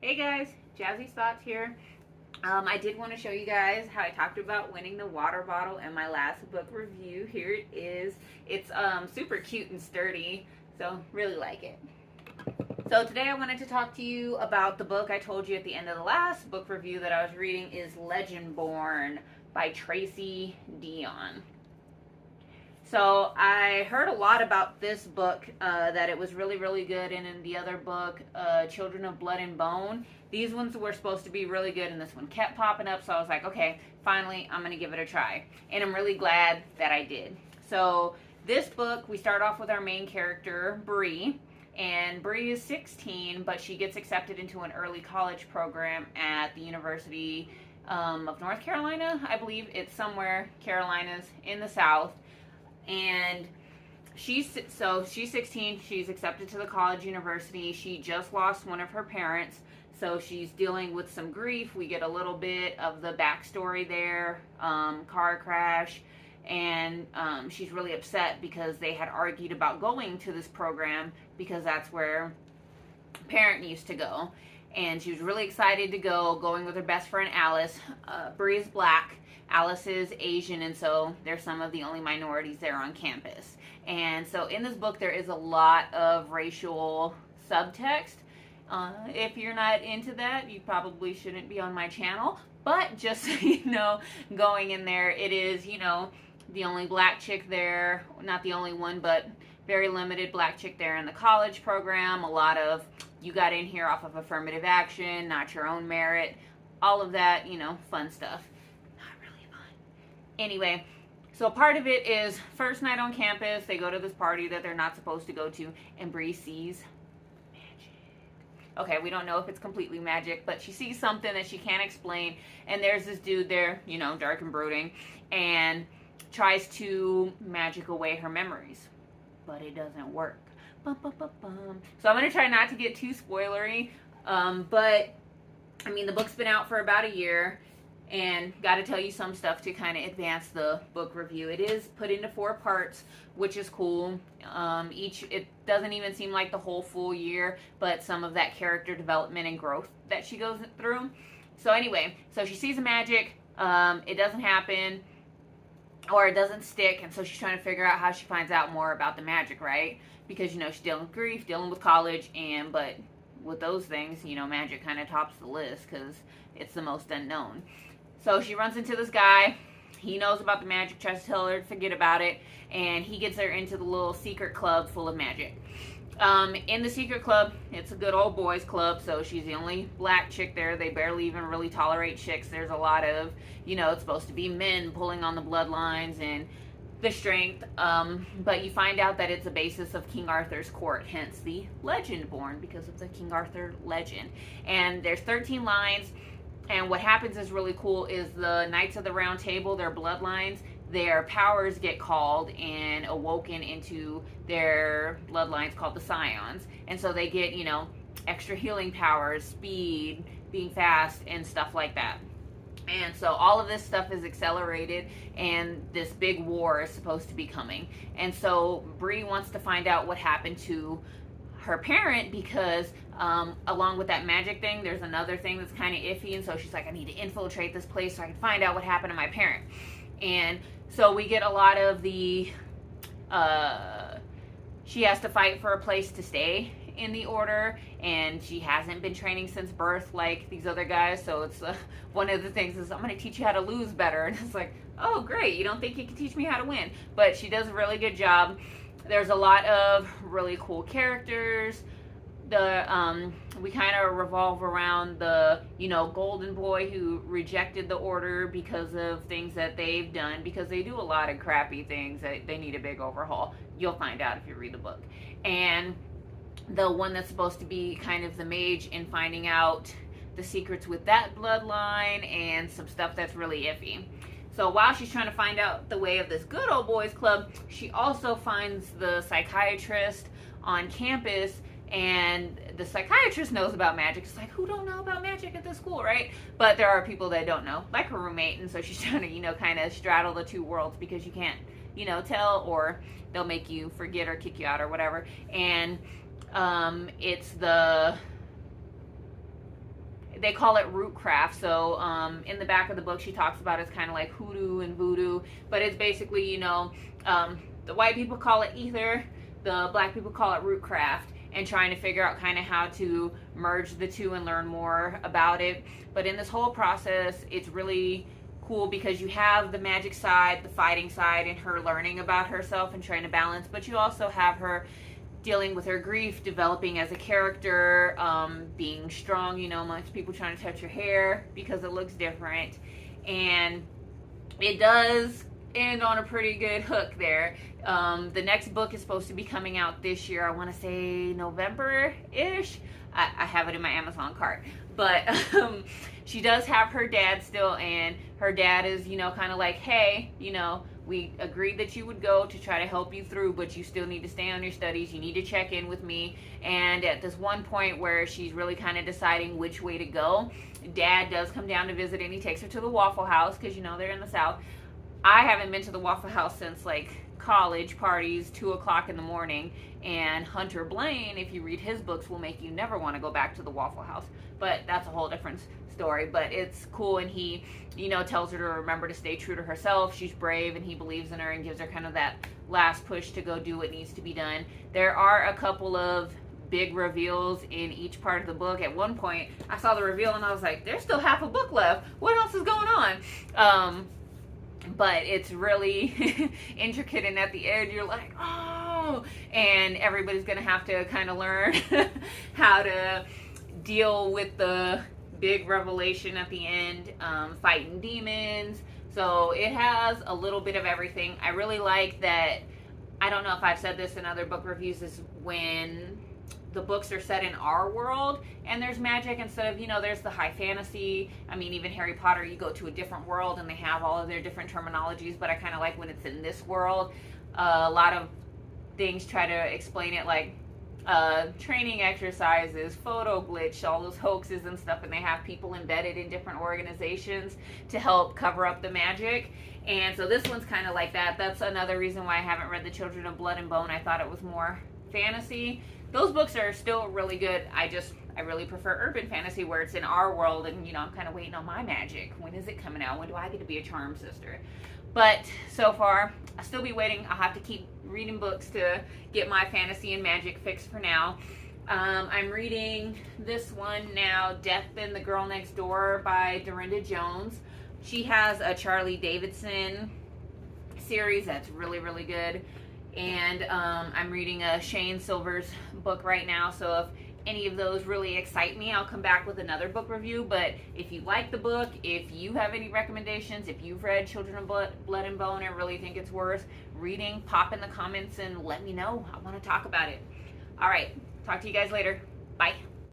Hey guys, Jazzy's Thoughts here. I did want to show you guys how I talked about winning the water bottle in my last book review. Here it is. It's super cute and sturdy, so really like it. So today I wanted to talk to you about the book I told you at the end of the last book review that I was reading is Legendborn by Tracy Deonn. So I heard a lot about this book, that it was really, really good, and in the other book, Children of Blood and Bone, these ones were supposed to be really good, and this one kept popping up, so I was like, okay, finally, I'm going to give it a try. And I'm really glad that I did. So this book, we start off with our main character, Bree, and Bree is 16, but she gets accepted into an early college program at the University of North Carolina, I believe. It's somewhere, Carolinas, in the South. And she's 16, she's accepted to the college university. She just lost one of her parents, so she's dealing with some grief. We get a little bit of the backstory there, car crash, and she's really upset because they had argued about going to this program because that's where parent used to go. And she was really excited to go, going with her best friend Alice. Bree is black, Alice is Asian, and so they're some of the only minorities there on campus. And so in this book there is a lot of racial subtext. If you're not into that, you probably shouldn't be on my channel. But just so you know, going in there, it is, you know, the only black chick there, not the only one, but very limited black chick there in the college program. A lot of, you got in here off of affirmative action, not your own merit, all of that, you know, fun stuff. Not really fun. Anyway, so part of it is first night on campus, they go to this party that they're not supposed to go to, and Bree sees magic. Okay, we don't know if it's completely magic, but she sees something that she can't explain, and there's this dude there, you know, dark and brooding, and tries to magic away her memories. But it doesn't work. Bum, bum, bum, bum. So I'm going to try not to get too spoilery, but I mean, the book's been out for about a year, and got to tell you some stuff to kind of advance the book review. It is put into 4 parts, which is cool. It doesn't even seem like the whole full year, but some of that character development and growth that she goes through. So anyway, so she sees the magic, it doesn't happen, or it doesn't stick, and so she's trying to figure out how she finds out more about the magic, right? Because, you know, she's dealing with grief, dealing with college, but with those things, you know, magic kind of tops the list because it's the most unknown. So she runs into this guy. He knows about the magic, tries to tell her to forget about it, and he gets her into the little secret club full of magic. In the secret club, it's a good old boys club, so she's the only black chick there. They barely even really tolerate chicks. There's a lot of, you know, it's supposed to be men pulling on the bloodlines and the strength, but you find out that it's a basis of King Arthur's court, hence the Legendborn, because of the King Arthur legend. And there's 13 lines, and what happens is really cool is the Knights of the Round Table, their bloodlines, their powers get called and awoken into their bloodlines called the Scions. And so they get, you know, extra healing powers, speed, being fast, and stuff like that. And so all of this stuff is accelerated, and this big war is supposed to be coming. And so Bree wants to find out what happened to her parent, because along with that magic thing, there's another thing that's kind of iffy. And so she's like, I need to infiltrate this place so I can find out what happened to my parent. And so we get a lot of the, she has to fight for a place to stay in the order, and she hasn't been training since birth like these other guys. So it's one of the things is, I'm going to teach you how to lose better. And it's like, oh great, you don't think you can teach me how to win? But she does a really good job. There's a lot of really cool characters. We kind of revolve around the, you know, golden boy who rejected the order because of things that they've done, because they do a lot of crappy things that they need a big overhaul. You'll find out if you read the book. And the one that's supposed to be kind of the mage in finding out the secrets with that bloodline and some stuff that's really iffy. So while she's trying to find out the way of this good old boys club, she also finds the psychiatrist on campus, and the psychiatrist knows about magic. It's like, who don't know about magic at this school, right? But there are people that don't know, like her roommate, and so she's trying to, you know, kind of straddle the two worlds, because you can't, you know, tell, or they'll make you forget or kick you out or whatever. And it's the they call it root craft. So in the back of the book, she talks about it's kind of like hoodoo and voodoo, but it's basically, you know, the white people call it ether, the black people call it root craft, and trying to figure out kind of how to merge the two and learn more about it. But in this whole process, it's really cool because you have the magic side, the fighting side, and her learning about herself and trying to balance, but you also have her dealing with her grief, developing as a character, being strong, you know, amongst people trying to touch her hair because it looks different. And it does end on a pretty good hook there. The next book is supposed to be coming out this year. I want to say November-ish. I have it in my Amazon cart. But she does have her dad still, and her dad is, you know, kind of like, hey, you know, we agreed that you would go to try to help you through, but you still need to stay on your studies. You need to check in with me. And at this one point where she's really kind of deciding which way to go, Dad does come down to visit, and he takes her to the Waffle House because, you know, they're in the South. I haven't been to the Waffle House since, like, college parties, 2 o'clock in the morning, and Hunter Blaine, if you read his books, will make you never want to go back to the Waffle House. But that's a whole different story. But it's cool, and he, you know, tells her to remember to stay true to herself. She's brave, and he believes in her and gives her kind of that last push to go do what needs to be done. There are a couple of big reveals in each part of the book. At one point, I saw the reveal, and I was like, there's still half a book left. What else is going on? But it's really intricate, and at the end you're like, oh, and everybody's gonna have to kind of learn how to deal with the big revelation at the end, fighting demons. So it has a little bit of everything. I really like that. I don't know if I've said this in other book reviews, is when the books are set in our world and there's magic instead of, you know, there's the high fantasy. I mean, even Harry Potter, you go to a different world and they have all of their different terminologies, but I kind of like when it's in this world. A lot of things try to explain it, like training exercises, photo glitch, all those hoaxes and stuff, and they have people embedded in different organizations to help cover up the magic. And so this one's kind of like that. That's another reason why I haven't read The Children of Blood and Bone. I thought it was more fantasy. Those books are still really good. I really prefer urban fantasy where it's in our world, and, you know, I'm kind of waiting on my magic. When is it coming out? When do I get to be a charm sister? But so far, I'll still be waiting. I'll have to keep reading books to get my fantasy and magic fixed for now. I'm reading this one now, Death and the Girl Next Door by Dorinda Jones. She has a Charlie Davidson series that's really, really good. And I'm reading a Shane Silver's book right now, so if any of those really excite me, I'll come back with another book review. But if you like the book, if you have any recommendations, if you've read Children of Blood and Bone and really think it's worth reading, pop in the comments and let me know. I want to talk about it. All right, talk to you guys later. Bye.